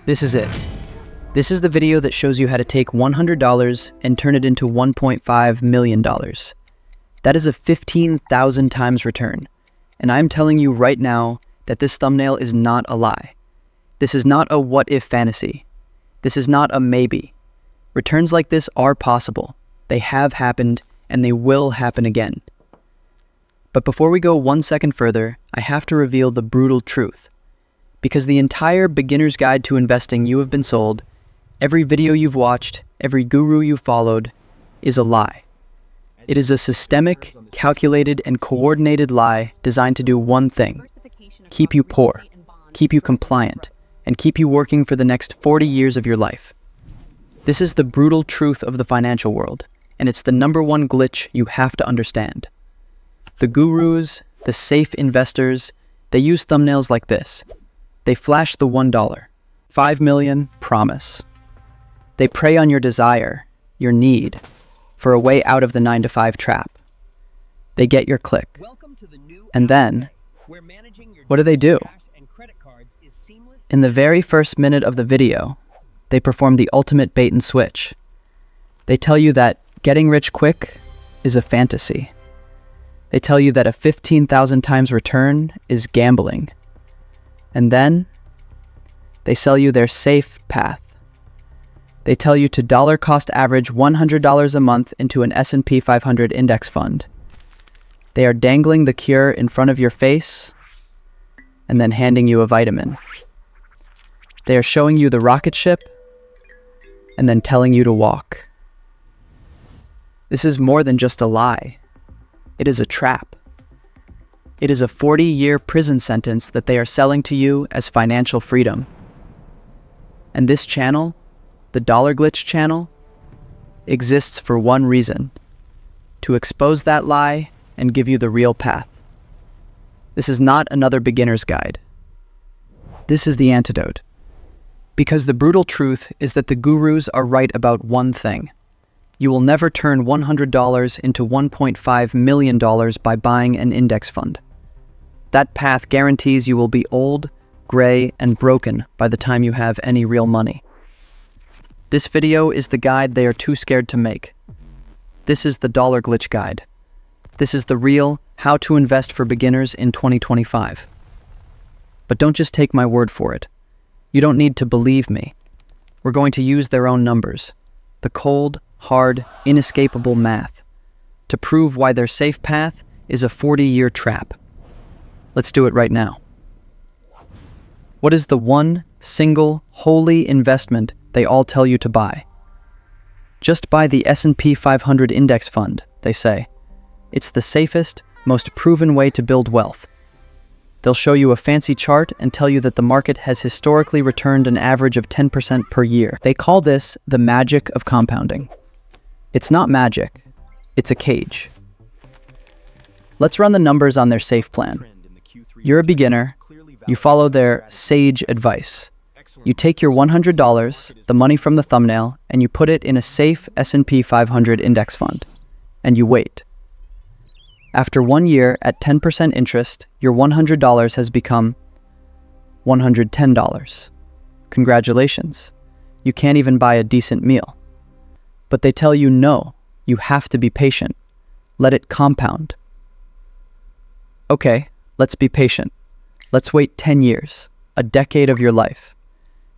This is it. This is the video that shows you how to take $100 and turn it into $1.5 million. That is a 15,000 times return. And I'm telling you right now that this thumbnail is not a lie. This is not a what-if fantasy. This is not a maybe. Returns like this are possible. They have happened, and they will happen again. But before we go 1 second further, I have to reveal the brutal truth. Because the entire beginner's guide to investing you have been sold, every video you've watched, every guru you've followed, is a lie. It is a systemic, calculated, and coordinated lie designed to do one thing: keep you poor, keep you compliant, and keep you working for the next 40 years of your life. This is the brutal truth of the financial world, and it's the #1 glitch you have to understand. The gurus, the safe investors, they use thumbnails like this. They flash the $1, 5 million, promise. They prey on your desire, your need, for a way out of the 9-to-5 trap. They get your click. And then, what do? In the very first minute of the video, they perform the ultimate bait and switch. They tell you that getting rich quick is a fantasy. They tell you that a 15,000 times return is gambling. And then, they sell you their safe path. They tell you to dollar cost average $100 a month into an S&P 500 index fund. They are dangling the cure in front of your face and then handing you a vitamin. They are showing you the rocket ship and then telling you to walk. This is more than just a lie. It is a trap. It is a 40-year prison sentence that they are selling to you as financial freedom. And this channel, the Dollar Glitch channel, exists for one reason: to expose that lie and give you the real path. This is not another beginner's guide. This is the antidote. Because the brutal truth is that the gurus are right about one thing. You will never turn $100 into $1.5 million by buying an index fund. That path guarantees you will be old, gray, and broken by the time you have any real money. This video is the guide they are too scared to make. This is the Dollar Glitch Guide. This is the real how to invest for beginners in 2025. But don't just take my word for it. You don't need to believe me. We're going to use their own numbers, the cold, hard, inescapable math, to prove why their safe path is a 40-year trap. Let's do it right now. What is the one single holy investment they all tell you to buy? Just buy the S&P 500 index fund, they say. It's the safest, most proven way to build wealth. They'll show you a fancy chart and tell you that the market has historically returned an average of 10% per year. They call this the magic of compounding. It's not magic, it's a cage. Let's run the numbers on their safe plan. You're a beginner, you follow their sage advice. You take your $100, the money from the thumbnail, and you put it in a safe S&P 500 index fund. And you wait. After 1 year at 10% interest, your $100 has become $110. Congratulations. You can't even buy a decent meal. But they tell you no, you have to be patient. Let it compound. Okay, let's be patient. Let's wait 10 years, a decade of your life.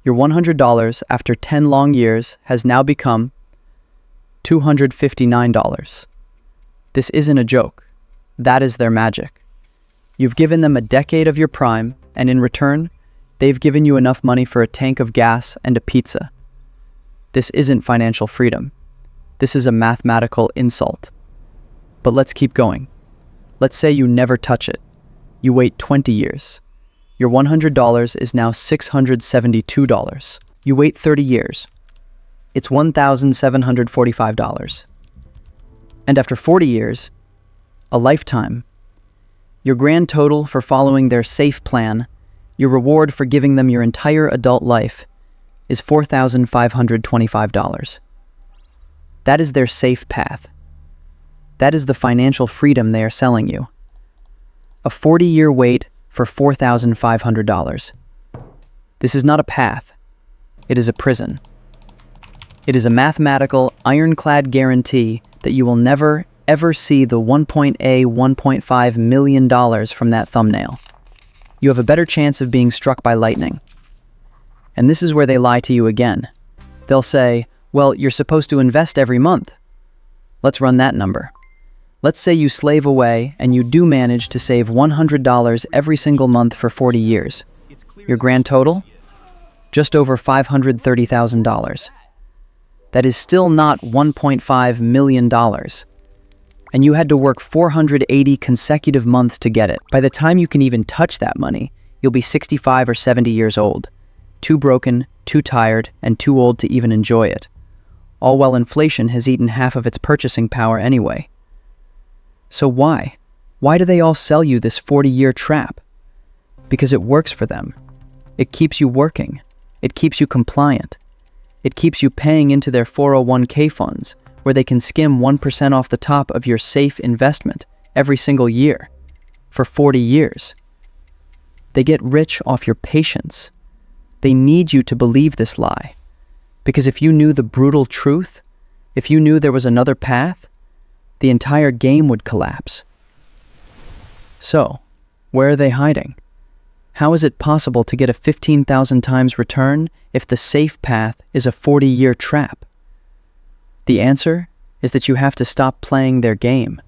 Your $100 after 10 long years has now become $259. This isn't a joke. That is their magic. You've given them a decade of your prime, and in return, they've given you enough money for a tank of gas and a pizza. This isn't financial freedom. This is a mathematical insult. But let's keep going. Let's say you never touch it. You wait 20 years. Your $100 is now $672. You wait 30 years. It's $1,745. And after 40 years, a lifetime, your grand total for following their safe plan, your reward for giving them your entire adult life, is $4,525. That is their safe path. That is the financial freedom they are selling you. A 40-year wait for $4,500. This is not a path. It is a prison. It is a mathematical, ironclad guarantee that you will never, ever see the 𝐓𝐫𝐚𝐻 million from that thumbnail. You have a better chance of being struck by lightning. And this is where they lie to you again. They'll say, well, you're supposed to invest every month. Let's run that number. Let's say you slave away and you do manage to save $100 every single month for 40 years. Your grand total? Just over $530,000. That is still not $1.5 million. And you had to work 480 consecutive months to get it. By the time you can even touch that money, you'll be 65 or 70 years old. Too broken, too tired, and too old to even enjoy it. All while inflation has eaten half of its purchasing power anyway. So why? Why do they all sell you this 40-year trap? Because it works for them. It keeps you working. It keeps you compliant. It keeps you paying into their 401k funds, where they can skim 1% off the top of your safe investment every single year for 40 years. They get rich off your patience. They need you to believe this lie. Because if you knew the brutal truth, if you knew there was another path, the entire game would collapse. So, where are they hiding? How is it possible to get a 15,000 times return if the safe path is a 40-year trap? The answer is that you have to stop playing their game.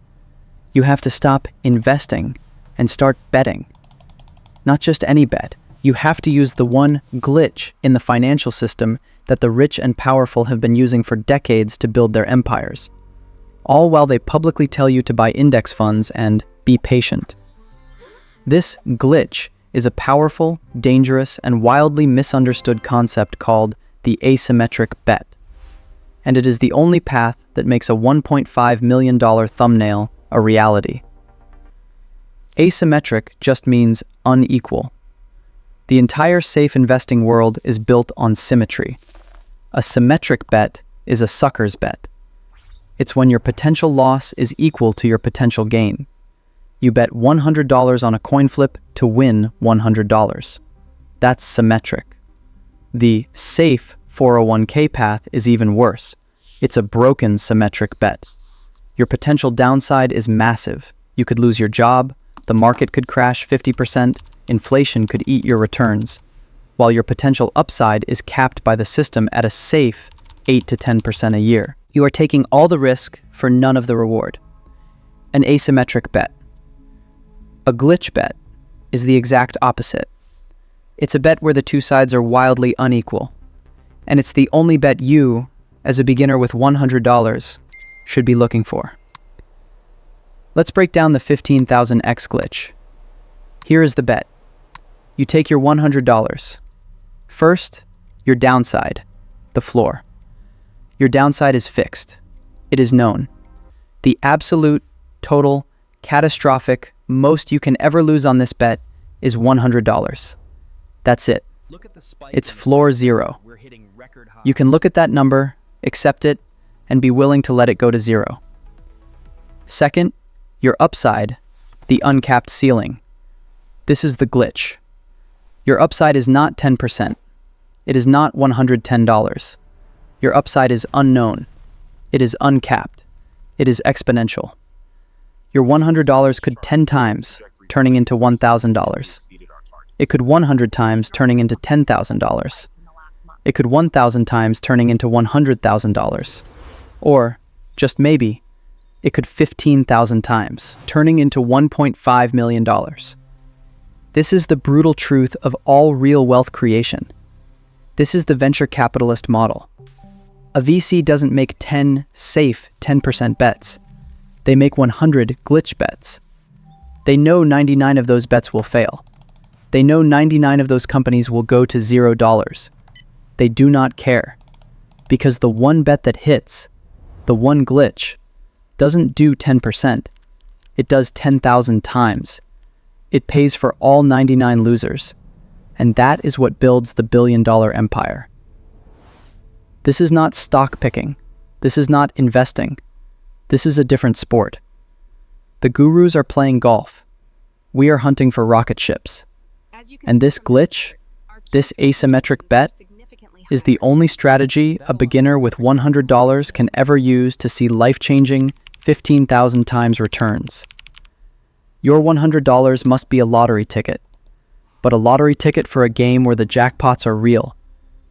You have to stop investing and start betting. Not just any bet. You have to use the one glitch in the financial system that the rich and powerful have been using for decades to build their empires. All while they publicly tell you to buy index funds and be patient. This glitch is a powerful, dangerous, and wildly misunderstood concept called the asymmetric bet. And it is the only path that makes a $1.5 million thumbnail a reality. Asymmetric just means unequal. The entire safe investing world is built on symmetry. A symmetric bet is a sucker's bet. It's when your potential loss is equal to your potential gain. You bet $100 on a coin flip to win $100. That's symmetric. The safe 401k path is even worse. It's a broken symmetric bet. Your potential downside is massive. You could lose your job, the market could crash 50%, inflation could eat your returns, while your potential upside is capped by the system at a safe 8 to 10% a year. You are taking all the risk for none of the reward. An asymmetric bet. A glitch bet is the exact opposite. It's a bet where the two sides are wildly unequal. And it's the only bet you, as a beginner with $100, should be looking for. Let's break down the 15,000x glitch. Here is the bet. You take your $100. First, your downside, the floor. Your downside is fixed. It is known. The absolute, total, catastrophic, most you can ever lose on this bet is $100. That's it. It's floor zero. You can look at that number, accept it, and be willing to let it go to zero. Second, your upside, the uncapped ceiling. This is the glitch. Your upside is not 10%. It is not $110. Your upside is unknown. It is uncapped. It is exponential. Your $100 could 10 times, turning into $1,000. It could 100 times, turning into $10,000. It could 1,000 times, turning into $100,000. Or, just maybe, it could 15,000 times, turning into $1.5 million. This is the brutal truth of all real wealth creation. This is the venture capitalist model. A VC doesn't make 10 safe 10% bets. They make 100 glitch bets. They know 99 of those bets will fail. They know 99 of those companies will go to $0. They do not care. Because the one bet that hits, the one glitch, doesn't do 10%. It does 10,000 times. It pays for all 99 losers. And that is what builds the billion-dollar empire. This is not stock picking. This is not investing. This is a different sport. The gurus are playing golf. We are hunting for rocket ships. And this glitch, this asymmetric bet, is the only strategy a beginner with $100 can ever use to see life-changing 15,000 times returns. Your $100 must be a lottery ticket, but a lottery ticket for a game where the jackpots are real,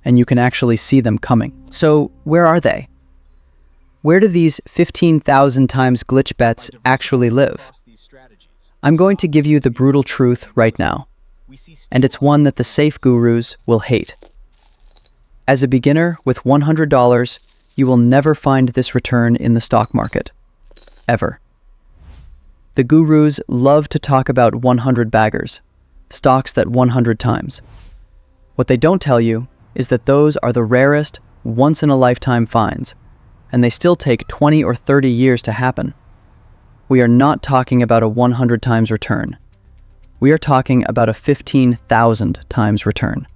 and you can actually see them coming. So, where are they? Where do these 15,000 times glitch bets actually live? I'm going to give you the brutal truth right now, and it's one that the safe gurus will hate. As a beginner with $100, you will never find this return in the stock market. Ever. The gurus love to talk about 100 baggers, stocks that 100 times. What they don't tell you is that those are the rarest, once-in-a-lifetime finds, and they still take 20 or 30 years to happen. We are not talking about a 100 times return. We are talking about a 15,000 times return.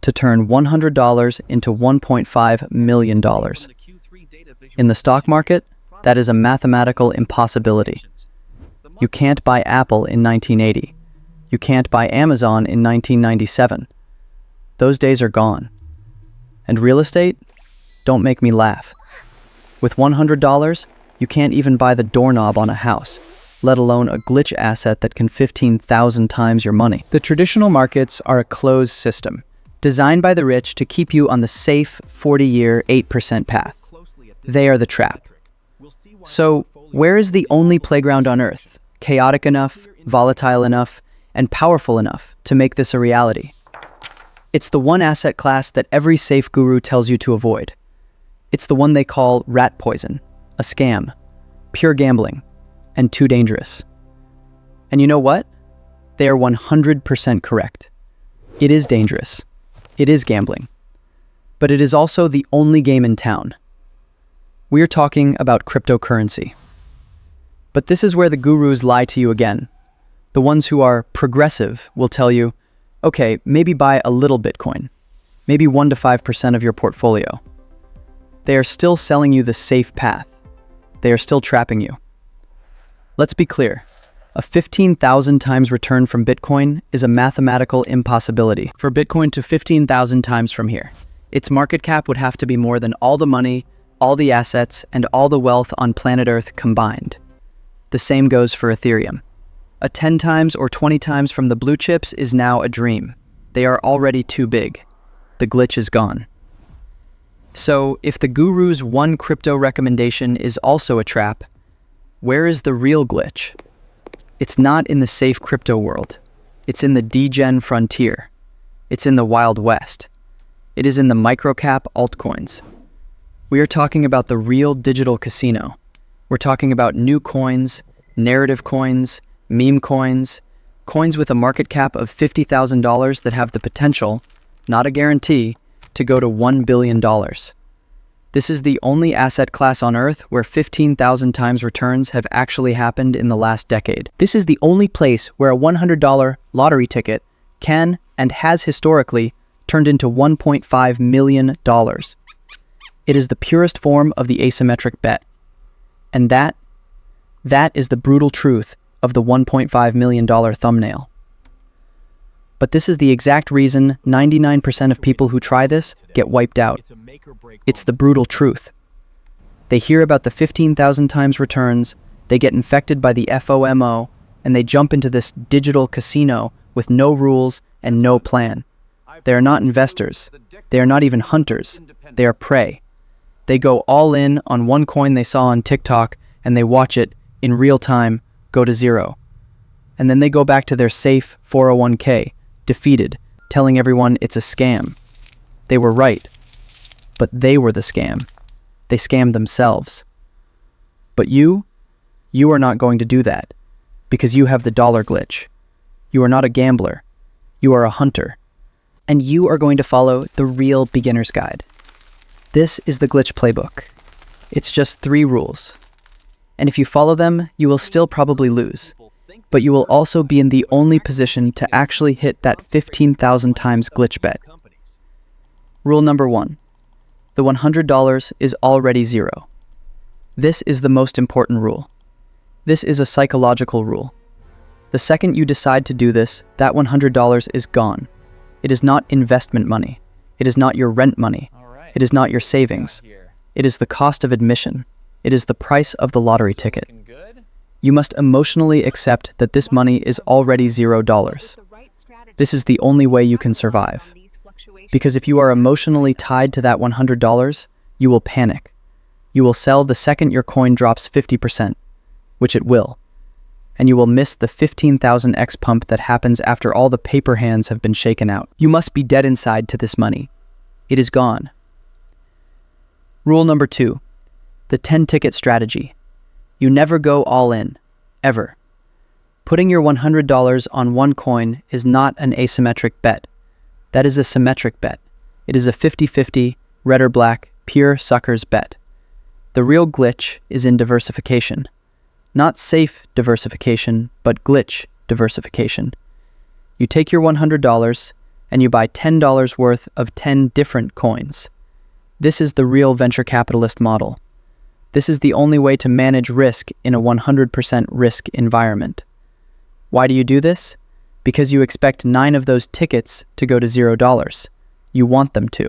To turn $100 into $1.5 million. In the stock market, that is a mathematical impossibility. You can't buy Apple in 1980. You can't buy Amazon in 1997. Those days are gone. And real estate? Don't make me laugh. With $100, you can't even buy the doorknob on a house, let alone a glitch asset that can 15,000 times your money. The traditional markets are a closed system, designed by the rich to keep you on the safe 40-year 8% path. They are the trap. So, where is the only playground on Earth, chaotic enough, volatile enough, and powerful enough to make this a reality? It's the one asset class that every safe guru tells you to avoid. It's the one they call rat poison, a scam, pure gambling, and too dangerous. And you know what? They are 100% correct. It is dangerous. It is gambling. But it is also the only game in town. We are talking about cryptocurrency. But this is where the gurus lie to you again. The ones who are progressive will tell you, okay, maybe buy a little Bitcoin, maybe 1 to 5% of your portfolio. They are still selling you the safe path. They are still trapping you. Let's be clear. A 15,000 times return from Bitcoin is a mathematical impossibility. For Bitcoin to 15,000 times from here, its market cap would have to be more than all the money, all the assets, and all the wealth on planet Earth combined. The same goes for Ethereum. A 10 times or 20 times from the blue chips is now a dream. They are already too big. The glitch is gone. So, if the guru's one crypto recommendation is also a trap, where is the real glitch? It's not in the safe crypto world. It's in the degen frontier. It's in the Wild West. It is in the microcap altcoins. We are talking about the real digital casino. We're talking about new coins, narrative coins, meme coins, coins with a market cap of $50,000 that have the potential, not a guarantee, to go to $1 billion. This is the only asset class on Earth where 15,000 times returns have actually happened in the last decade. This is the only place where a $100 lottery ticket can and has historically turned into $1.5 million. It is the purest form of the asymmetric bet. And that is the brutal truth of the $1.5 million thumbnail. But this is the exact reason 99% of people who try this get wiped out. It's the brutal truth. They hear about the 15,000 times returns, they get infected by the FOMO, and they jump into this digital casino with no rules and no plan. They are not investors. They are not even hunters. They are prey. They go all in on one coin they saw on TikTok, and they watch it in real time go to zero. And then they go back to their safe 401k, defeated, telling everyone it's a scam. They were right, but they were the scam. They scammed themselves. But you are not going to do that, because you have the dollar glitch. You are not a gambler. You are a hunter. And you are going to follow the real beginner's guide. This is the Glitch Playbook. It's just 3 rules. And if you follow them, you will still probably lose. But you will also be in the only position to actually hit that 15,000 times glitch bet. Rule number 1. The $100 is already zero. This is the most important rule. This is a psychological rule. The second you decide to do this, that $100 is gone. It is not investment money. It is not your rent money. It is not your savings. It is the cost of admission. It is the price of the lottery ticket. You must emotionally accept that this money is already $0. This is the only way you can survive. Because if you are emotionally tied to that $100, you will panic. You will sell the second your coin drops 50%, which it will. And you will miss the 15,000x pump that happens after all the paper hands have been shaken out. You must be dead inside to this money. It is gone. Rule number 2, the 10-ticket strategy. You never go all in, ever. Putting your $100 on one coin is not an asymmetric bet. That is a symmetric bet. It is a 50-50, red or black, pure suckers bet. The real glitch is in diversification. Not safe diversification, but glitch diversification. You take your $100 and you buy $10 worth of 10 different coins. This is the real venture capitalist model. This is the only way to manage risk in a 100% risk environment. Why do you do this? Because you expect 9 of those tickets to go to $0. You want them to.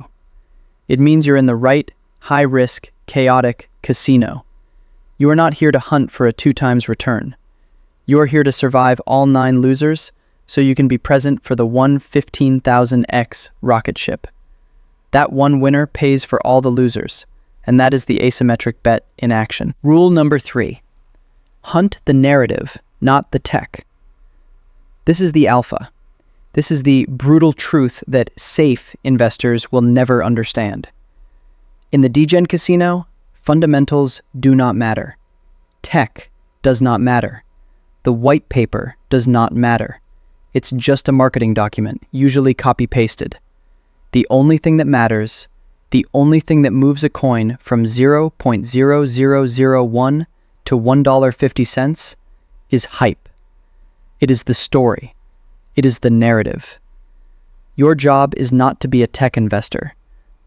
It means you're in the right, high-risk, chaotic casino. You are not here to hunt for a 2x return. You are here to survive all 9 losers so you can be present for the one 15,000x rocket ship. That one winner pays for all the losers, and that is the asymmetric bet in action. Rule number 3. Hunt the narrative, not the tech. This is the alpha. This is the brutal truth that safe investors will never understand. In the degen casino, fundamentals do not matter. Tech does not matter. The white paper does not matter. It's just a marketing document, usually copy-pasted. The only thing that matters, the only thing that moves a coin from 0.0001 to $1.50 is hype. It is the story. It is the narrative. Your job is not to be a tech investor.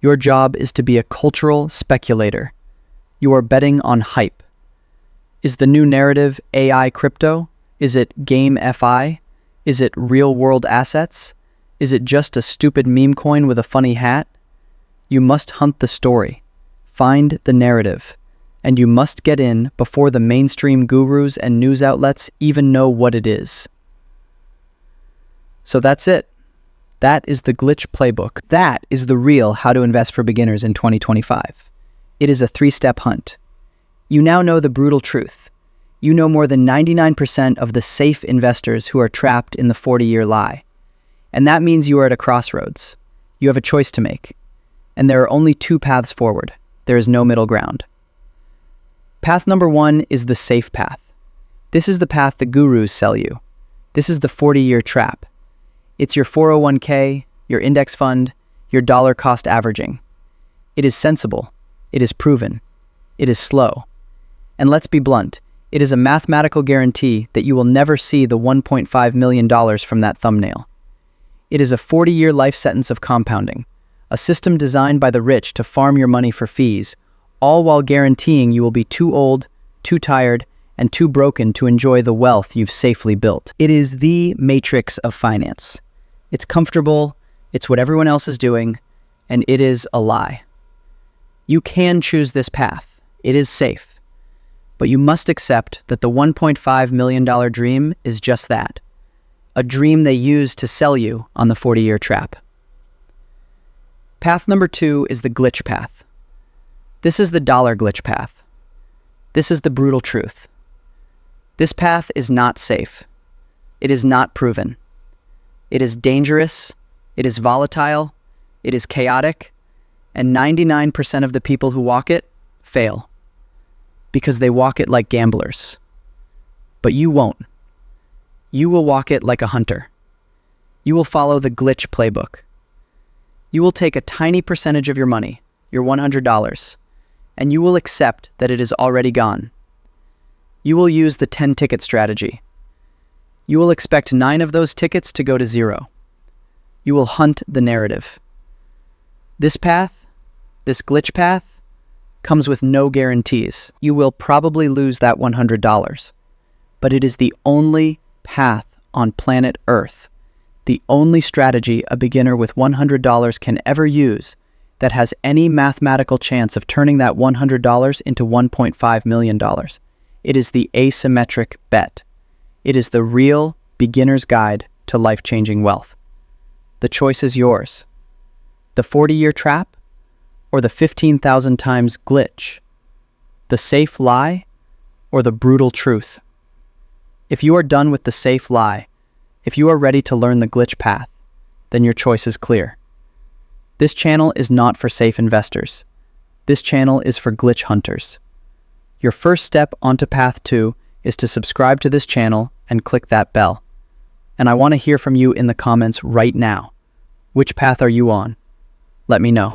Your job is to be a cultural speculator. You are betting on hype. Is the new narrative AI crypto? Is it 𝐓𝐫𝐚𝐻? Is it real-world assets? Is it just a stupid meme coin with a funny hat? You must hunt the story, find the narrative, and you must get in before the mainstream gurus and news outlets even know what it is. So that's it. That is the Glitch Playbook. That is the real How to Invest for Beginners in 2025. It is a 3-step hunt. You now know the brutal truth. You know more than 99% of the safe investors who are trapped in the 40-year lie. And that means you are at a crossroads. You have a choice to make. And there are only 2 paths forward. There is no middle ground. Path number 1 is the safe path. This is the path the gurus sell you. This is the 40-year trap. It's your 401k, your index fund, your dollar cost averaging. It is sensible. It is proven. It is slow. And let's be blunt, it is a mathematical guarantee that you will never see the $1.5 million from that thumbnail. It is a 40-year life sentence of compounding, a system designed by the rich to farm your money for fees, all while guaranteeing you will be too old, too tired, and too broken to enjoy the wealth you've safely built. It is the matrix of finance. It's comfortable, it's what everyone else is doing, and it is a lie. You can choose this path. It is safe. But you must accept that the $1.5 million dream is just that, a dream they use to sell you on the 40-year trap. Path number 2 is the glitch path. This is the dollar glitch path. This is the brutal truth. This path is not safe. It is not proven. It is dangerous, it is volatile, it is chaotic, and 99% of the people who walk it fail. Because they walk it like gamblers. But you won't. You will walk it like a hunter. You will follow the Glitch Playbook. You will take a tiny percentage of your money, your $100, and you will accept that it is already gone. You will use the 10-ticket strategy. You will expect 9 of those tickets to go to 0. You will hunt the narrative. This path, this glitch path, comes with no guarantees. You will probably lose that $100, but it is the only path on planet Earth the only strategy a beginner with $100 can ever use that has any mathematical chance of turning that $100 into $1.5 million. It is the asymmetric bet. It is the real beginner's guide to life-changing wealth. The choice is yours. The 40-year trap or the 15,000 times glitch? The safe lie or the brutal truth? If you are done with the safe lie, if you are ready to learn the glitch path, then your choice is clear. This channel is not for safe investors. This channel is for glitch hunters. Your first step onto path 2 is to subscribe to this channel and click that bell. And I want to hear from you in the comments right now. Which path are you on? Let me know.